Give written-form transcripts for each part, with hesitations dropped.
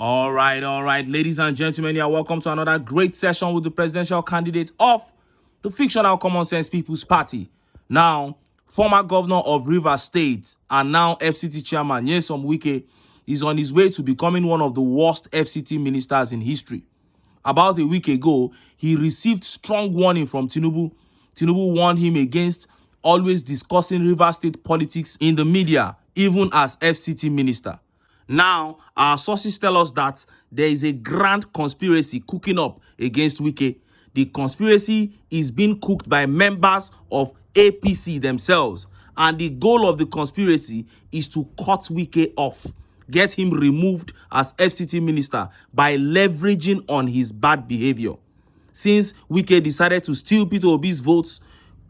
All right, ladies and gentlemen, you are welcome to another great session with the presidential candidate of the fictional Common Sense People's Party. Now, former governor of Rivers State and now FCT chairman Nyesom Wike is on his way to becoming one of the worst FCT ministers in history. About a week ago, he received strong warning from TINUBU. TINUBU warned him against always discussing Rivers State politics in the media, even as FCT minister. Now, our sources tell us that there is a grand conspiracy cooking up against Wike. The conspiracy is being cooked by members of APC themselves. And the goal of the conspiracy is to cut Wike off, get him removed as FCT minister by leveraging on his bad behavior. Since Wike decided to steal Peter Obi's votes,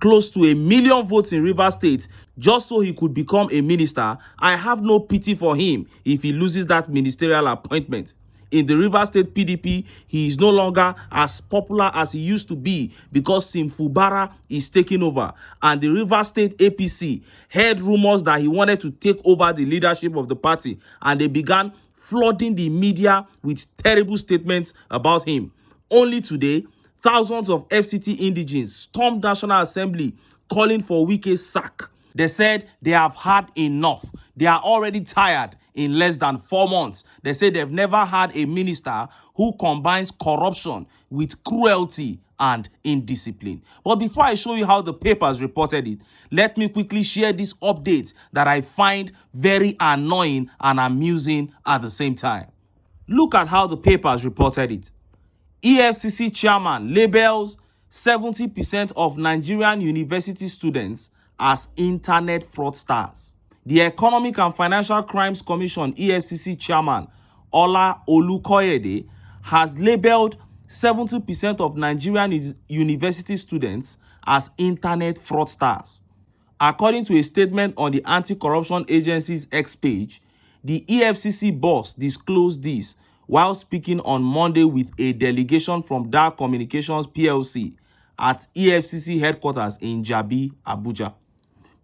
close to 1 million votes in Rivers State, just so he could become a minister, I have no pity for him if he loses that ministerial appointment. In the Rivers State PDP, he is no longer as popular as he used to be because Sim Fubara is taking over. And the Rivers State APC heard rumors that he wanted to take over the leadership of the party, and they began flooding the media with terrible statements about him. Only today, thousands of FCT indigenes stormed National Assembly calling for Wike's sack. They said they have had enough. They are already tired in less than 4 months. They say they've never had a minister who combines corruption with cruelty and indiscipline. But before I show you how the papers reported it, let me quickly share this update that I find very annoying and amusing at the same time. Look at how the papers reported it. EFCC chairman labels 70% of Nigerian university students as internet fraudsters. The Economic and Financial Crimes Commission EFCC chairman Ola Olukoyede has labeled 70% of Nigerian university students as internet fraudsters. According to a statement on the Anti-Corruption Agency's X page, the EFCC boss disclosed this while speaking on Monday with a delegation from Dark Communications PLC at EFCC headquarters in Jabi, Abuja.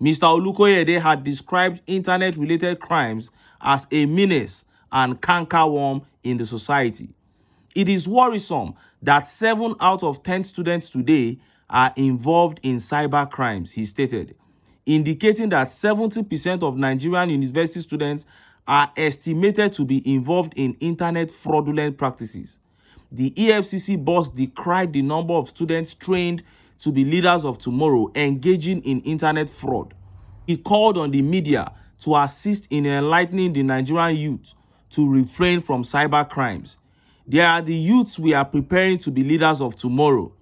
Mr. Olukoyede had described internet-related crimes as a menace and cankerworm in the society. It is worrisome that 7 out of 10 students today are involved in cyber crimes, he stated, indicating that 70% of Nigerian university students are estimated to be involved in internet fraudulent practices. The EFCC boss decried the number of students trained to be leaders of tomorrow engaging in internet fraud. He called on the media to assist in enlightening the Nigerian youth to refrain from cyber crimes. They are the youths we are preparing to be leaders of tomorrow.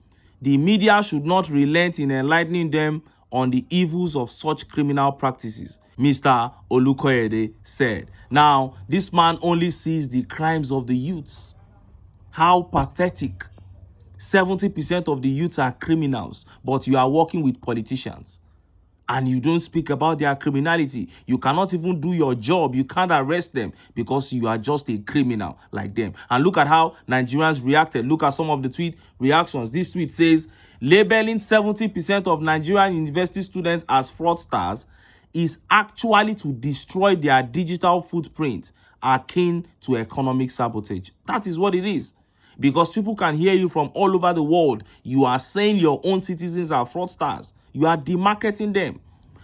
The media should not relent in enlightening them on the evils of such criminal practices, Mr. Olukoyede said. Now, this man only sees the crimes of the youths. How pathetic. 70% of the youths are criminals, but you are working with politicians. And you don't speak about their criminality. You cannot even do your job. You can't arrest them because you are just a criminal like them. And look at how Nigerians reacted. Look at some of the tweet reactions. This tweet says, labeling 70% of Nigerian university students as fraudsters is actually to destroy their digital footprint, akin to economic sabotage. That is what it is. Because people can hear you from all over the world. You are saying your own citizens are fraudsters. You are demarketing them.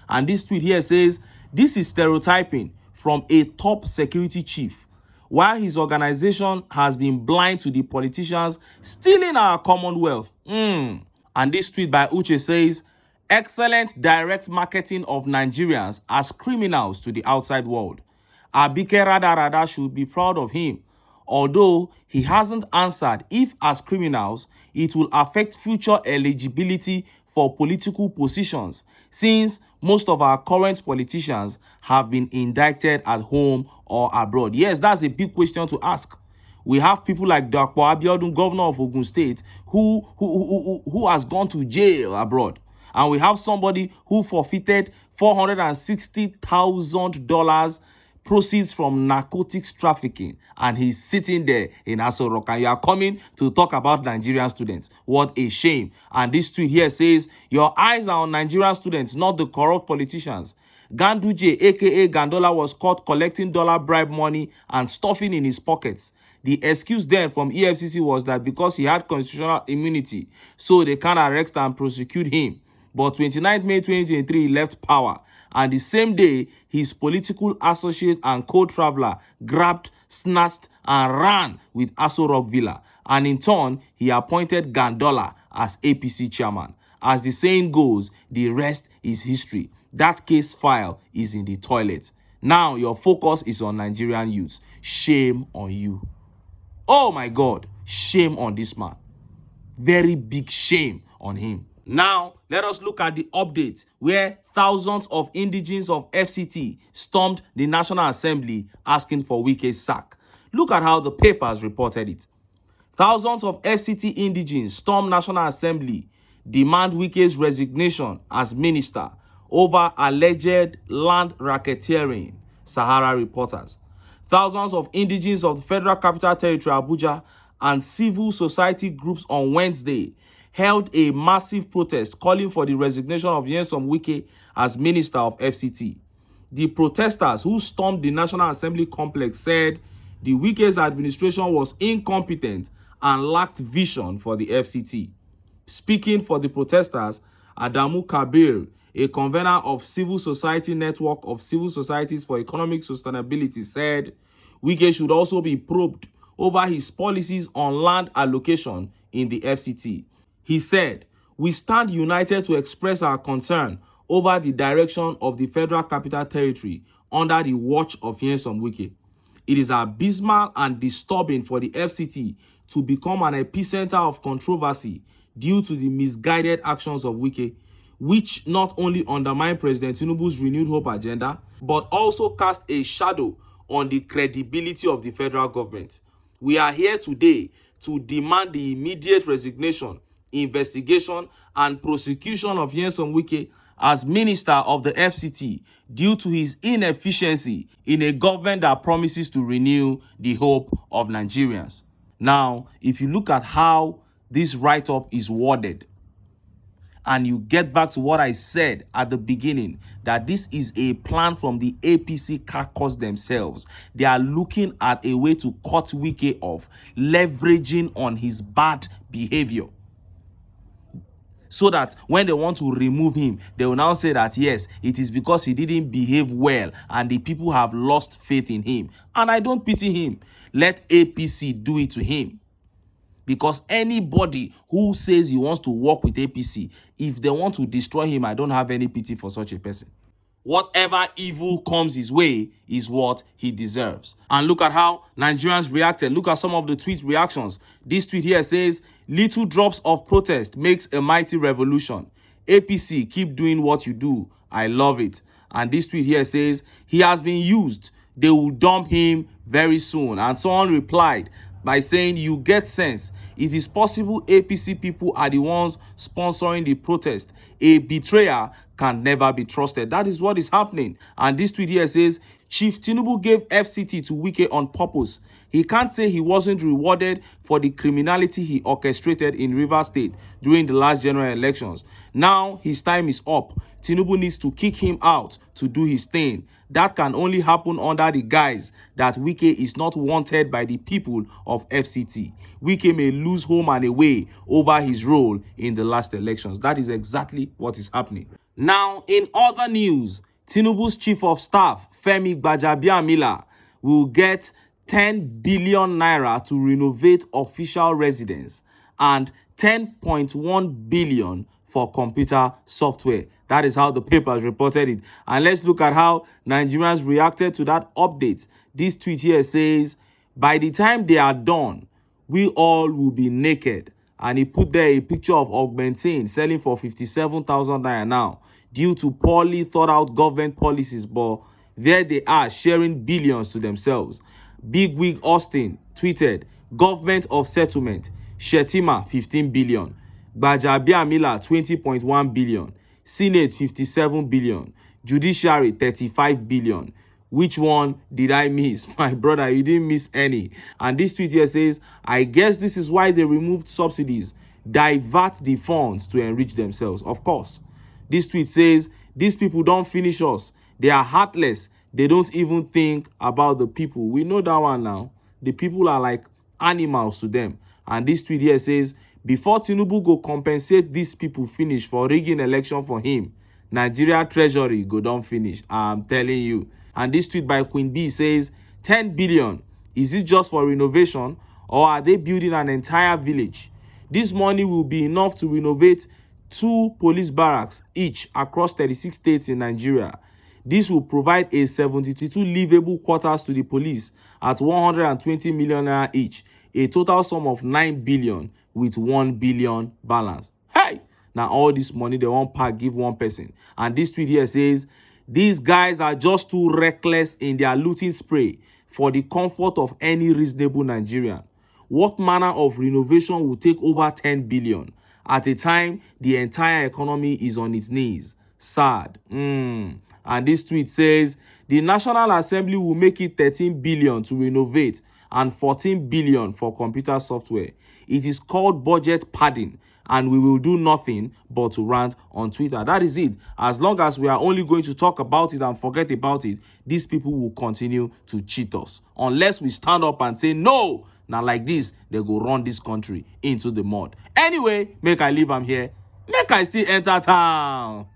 And this tweet here says, this is stereotyping from a top security chief, while his organization has been blind to the politicians stealing our commonwealth. And this tweet by Uche says, excellent direct marketing of Nigerians as criminals to the outside world. Abike Rada should be proud of him, although he hasn't answered if as criminals it will affect future eligibility for political positions, since most of our current politicians have been indicted at home or abroad. Yes, that's a big question to ask. We have people like Dr. Abiodun, governor of Ogun State, who has gone to jail abroad. And we have somebody who forfeited $460,000 proceeds from narcotics trafficking, and he's sitting there in Aso Rock, and you are coming to talk about Nigerian students. What a shame. And this tweet here says, your eyes are on Nigerian students, not the corrupt politicians. Ganduje, aka Gandola, was caught collecting dollar bribe money and stuffing in his pockets. The excuse then from EFCC was that because he had constitutional immunity, so they can't arrest and prosecute him. But 29 May 2023, he left power. And the same day, his political associate and co-traveler grabbed, snatched, and ran with Aso Rock Villa. And in turn, he appointed Gandola as APC chairman. As the saying goes, the rest is history. That case file is in the toilet. Now your focus is on Nigerian youths. Shame on you. Oh my God, shame on this man. Very big shame on him. Now, let us look at the update where thousands of indigenes of FCT stormed the National Assembly asking for Wike's sack. Look at how the papers reported it. Thousands of FCT indigenes stormed National Assembly, demand Wike's resignation as minister over alleged land racketeering, Sahara reporters. Thousands of indigenes of the Federal Capital Territory, Abuja, and civil society groups on Wednesday held a massive protest calling for the resignation of Nyesom Wike as Minister of FCT. The protesters who stormed the National Assembly complex said the Wike's administration was incompetent and lacked vision for the FCT. Speaking for the protesters, Adamu Kabir, a convener of Civil Society Network of Civil Societies for Economic Sustainability, said Wike should also be probed over his policies on land allocation in the FCT. He said, "We stand united to express our concern over the direction of the Federal Capital Territory under the watch of Nyesom Wike. It is abysmal and disturbing for the FCT to become an epicenter of controversy due to the misguided actions of Wike, which not only undermine President TINUBU's renewed hope agenda, but also cast a shadow on the credibility of the federal government. We are here today to demand the immediate resignation, investigation, and prosecution of Nyesom Wike as Minister of the FCT due to his inefficiency in a government that promises to renew the hope of Nigerians." Now, if you look at how this write-up is worded, and you get back to what I said at the beginning, that this is a plan from the APC caucus themselves. They are looking at a way to cut Wike off, leveraging on his bad behavior, so that when they want to remove him, they will now say that, yes, it is because he didn't behave well and the people have lost faith in him. And I don't pity him. Let APC do it to him. Because anybody who says he wants to work with APC, if they want to destroy him, I don't have any pity for such a person. Whatever evil comes his way is what he deserves. And look at how Nigerians reacted. Look at some of the tweet reactions. This tweet here says, "Little drops of protest makes a mighty revolution. APC, keep doing what you do. I love it." And this tweet here says, "He has been used. They will dump him very soon." And someone replied by saying, "You get sense. It is possible APC people are the ones sponsoring the protest. A betrayer can never be trusted." That is what is happening. And this tweet here says, "Chief TINUBU gave FCT to Wike on purpose. He can't say he wasn't rewarded for the criminality he orchestrated in Rivers State during the last general elections. Now his time is up. TINUBU needs to kick him out to do his thing. That can only happen under the guise that Wike is not wanted by the people of FCT. Wike may lose home and away over his role in the last elections." That is exactly what is happening. Now, in other news, TINUBU's chief of staff, Femi Gbajabiamila, will get 10 billion naira to renovate official residence and 10.1 billion for computer software. That is how the papers reported it. And let's look at how Nigerians reacted to that update. This tweet here says, "By the time they are done, we all will be naked." And he put there a picture of Augmentin selling for 57,000 naira now due to poorly thought out government policies. But there they are sharing billions to themselves. Big Wig Austin tweeted, "Government of settlement, Shetima 15 billion, Gbajabiamila 20.1 billion, Senate 57 billion, Judiciary 35 billion. Which one did I miss?" My brother, you didn't miss any. And this tweet here says, "I guess this is why they removed subsidies, divert the funds to enrich themselves." Of course. This tweet says, "These people don't finish us. They are heartless. They don't even think about the people. We know that one now. The people are like animals to them. And this tweet here says, before Tinubu go compensate these people finish for rigging election for him, Nigeria Treasury go don finish. I'm telling you. And this tweet by Queen B says, 10 billion. Is it just for renovation or are they building an entire village? This money will be enough to renovate 2 police barracks each across 36 states in Nigeria. This will provide a 72 livable quarters to the police at 120 million naira each, a total sum of 9 billion with 1 billion balance. Hey! Now all this money they won't pack give one person. And this tweet here says, these guys are just too reckless in their looting spray for the comfort of any reasonable Nigerian. What manner of renovation will take over 10 billion at a time the entire economy is on its knees? Sad. And this tweet says, the National Assembly will make it 13 billion to renovate and 14 billion for computer software. It is called budget padding, and we will do nothing but to rant on Twitter. That is it. As long as we are only going to talk about it and forget about it, these people will continue to cheat us. Unless we stand up and say, no, now like this, they go run this country into the mud. Anyway, make I leave am here. Make I still enter town.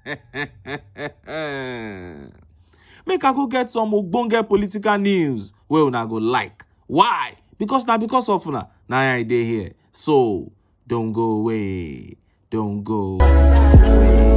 Make I go get some ogbonge political news wey una go like. Why? Because of una. Now I dey here. So don't go away. Don't go away.